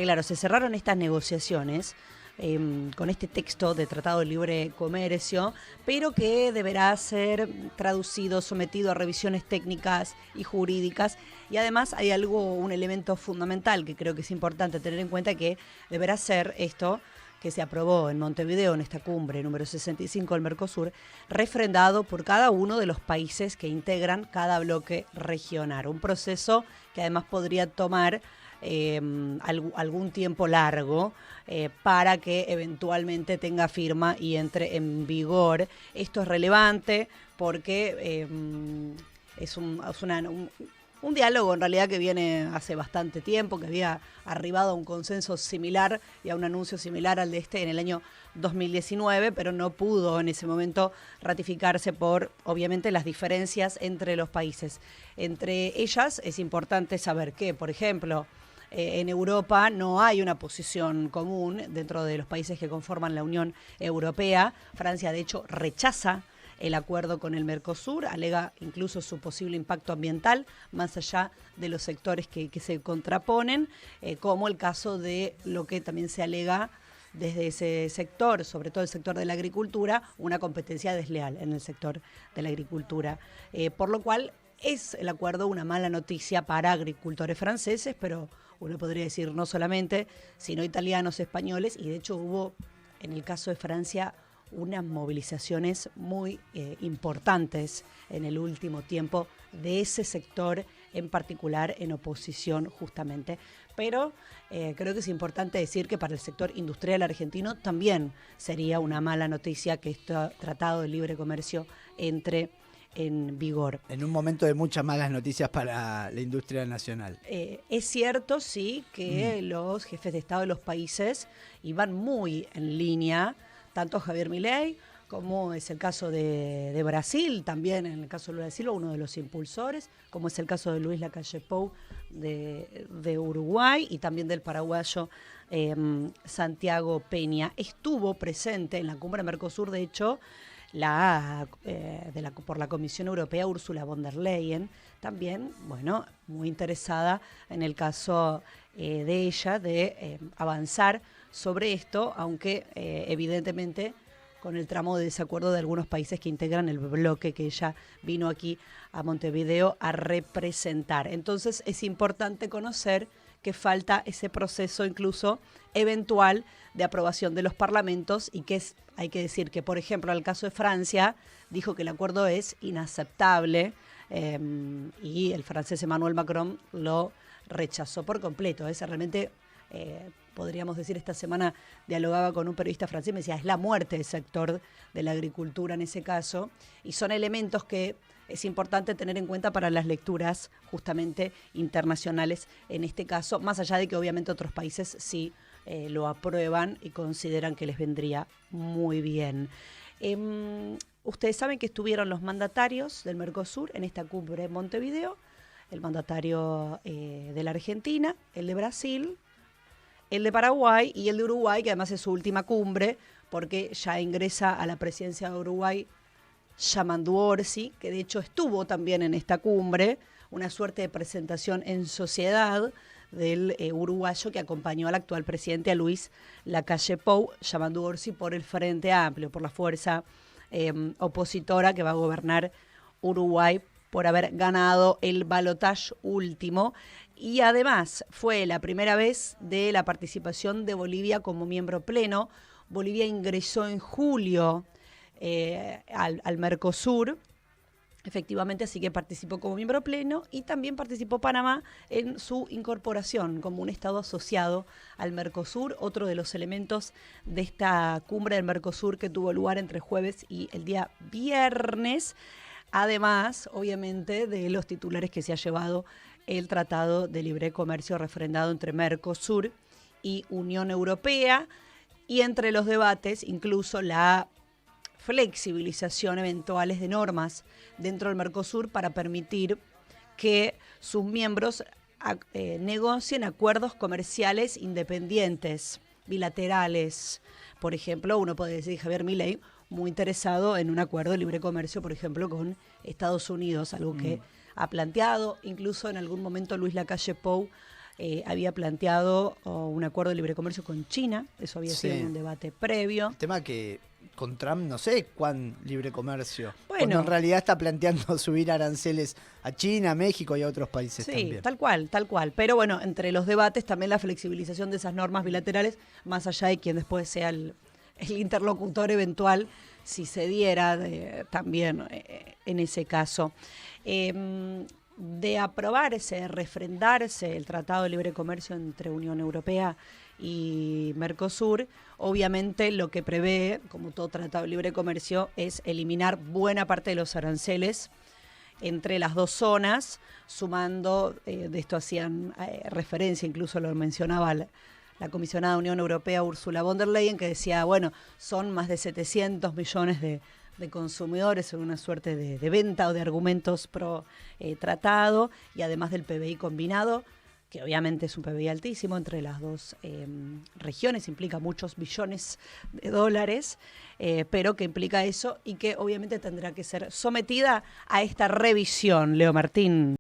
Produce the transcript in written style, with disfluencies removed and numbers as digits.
claro, se cerraron estas negociaciones con este texto de Tratado de Libre Comercio, pero que deberá ser traducido, sometido a revisiones técnicas y jurídicas. Y además hay un elemento fundamental que creo que es importante tener en cuenta, que deberá ser esto que se aprobó en Montevideo, en esta cumbre número 65 del Mercosur, refrendado por cada uno de los países que integran cada bloque regional. Un proceso que además podría tomar algún tiempo largo para que eventualmente tenga firma y entre en vigor. Esto es relevante porque es un diálogo en realidad que viene hace bastante tiempo, que había arribado a un consenso similar y a un anuncio similar al de este en el año 2019, pero no pudo en ese momento ratificarse por, obviamente, las diferencias entre los países. Entre ellas es importante saber que, por ejemplo, en Europa no hay una posición común dentro de los países que conforman la Unión Europea. Francia, de hecho, rechaza el acuerdo con el Mercosur, alega incluso su posible impacto ambiental, más allá de los sectores que se contraponen, como el caso de lo que también se alega desde ese sector, sobre todo el sector de la agricultura, una competencia desleal en el sector de la agricultura. Por lo cual es el acuerdo una mala noticia para agricultores franceses, pero uno podría decir no solamente, sino italianos, españoles, y de hecho hubo, en el caso de Francia, unas movilizaciones muy importantes en el último tiempo de ese sector en particular, en oposición justamente. Pero creo que es importante decir que para el sector industrial argentino también sería una mala noticia que este tratado de libre comercio entre en vigor. En un momento de muchas malas noticias para la industria nacional. Es cierto, sí, que los jefes de Estado de los países iban muy en línea, tanto Javier Milei, como es el caso de Brasil, también en el caso de Lula da Silva, uno de los impulsores, como es el caso de Luis Lacalle Pou de Uruguay, y también del paraguayo Santiago Peña. Estuvo presente en la cumbre Mercosur, de hecho, por la Comisión Europea, Ursula von der Leyen, también, bueno, muy interesada en el caso de ella de avanzar sobre esto, aunque evidentemente con el tramo de desacuerdo de algunos países que integran el bloque que ella vino aquí a Montevideo a representar. Entonces es importante conocer que falta ese proceso incluso eventual de aprobación de los parlamentos, y que hay que decir que, por ejemplo, en el caso de Francia, dijo que el acuerdo es inaceptable y el francés Emmanuel Macron lo rechazó por completo. Realmente, podríamos decir, esta semana dialogaba con un periodista francés y me decía, es la muerte del sector de la agricultura en ese caso, y son elementos que es importante tener en cuenta para las lecturas justamente internacionales en este caso, más allá de que obviamente otros países sí lo aprueban y consideran que les vendría muy bien. Ustedes saben que estuvieron los mandatarios del Mercosur en esta cumbre en Montevideo, el mandatario de la Argentina, el de Brasil, el de Paraguay y el de Uruguay, que además es su última cumbre, porque ya ingresa a la presidencia de Uruguay Yamandu Orsi, que de hecho estuvo también en esta cumbre, una suerte de presentación en sociedad del uruguayo que acompañó al actual presidente, a Luis Lacalle Pou, Yamandu Orsi por el Frente Amplio, por la fuerza opositora que va a gobernar Uruguay por haber ganado el balotaje último. Y además fue la primera vez de la participación de Bolivia como miembro pleno. Bolivia ingresó en julio al Mercosur, efectivamente, así que participó como miembro pleno, y también participó Panamá en su incorporación como un estado asociado al Mercosur, otro de los elementos de esta cumbre del Mercosur que tuvo lugar entre jueves y el día viernes, además, obviamente, de los titulares que se ha llevado el Tratado de Libre Comercio refrendado entre Mercosur y Unión Europea, y entre los debates incluso la flexibilización eventuales de normas dentro del Mercosur para permitir que sus miembros negocien acuerdos comerciales independientes, bilaterales. Por ejemplo, uno puede decir Javier Milei muy interesado en un acuerdo de libre comercio, por ejemplo, con Estados Unidos, algo que ha planteado. Incluso en algún momento Luis Lacalle Pou había planteado un acuerdo de libre comercio con China, eso había sido un debate previo. El tema que con Trump no sé cuán libre comercio, bueno, cuando en realidad está planteando subir aranceles a China, México y a otros países también. Sí, tal cual. Pero bueno, entre los debates también la flexibilización de esas normas bilaterales, más allá de quien después sea el interlocutor eventual, si se diera también en ese caso. De aprobarse, refrendarse el Tratado de Libre Comercio entre Unión Europea y Mercosur, obviamente lo que prevé, como todo Tratado de Libre Comercio, es eliminar buena parte de los aranceles entre las dos zonas, sumando, de esto hacían referencia, incluso lo mencionaba la comisionada de Unión Europea, Ursula von der Leyen, que decía, bueno, son más de 700 millones de consumidores en una suerte de venta o de argumentos pro tratado, y además del PBI combinado, que obviamente es un PBI altísimo entre las dos regiones, implica muchos billones de dólares, pero que implica eso y que obviamente tendrá que ser sometida a esta revisión, Leo Martín.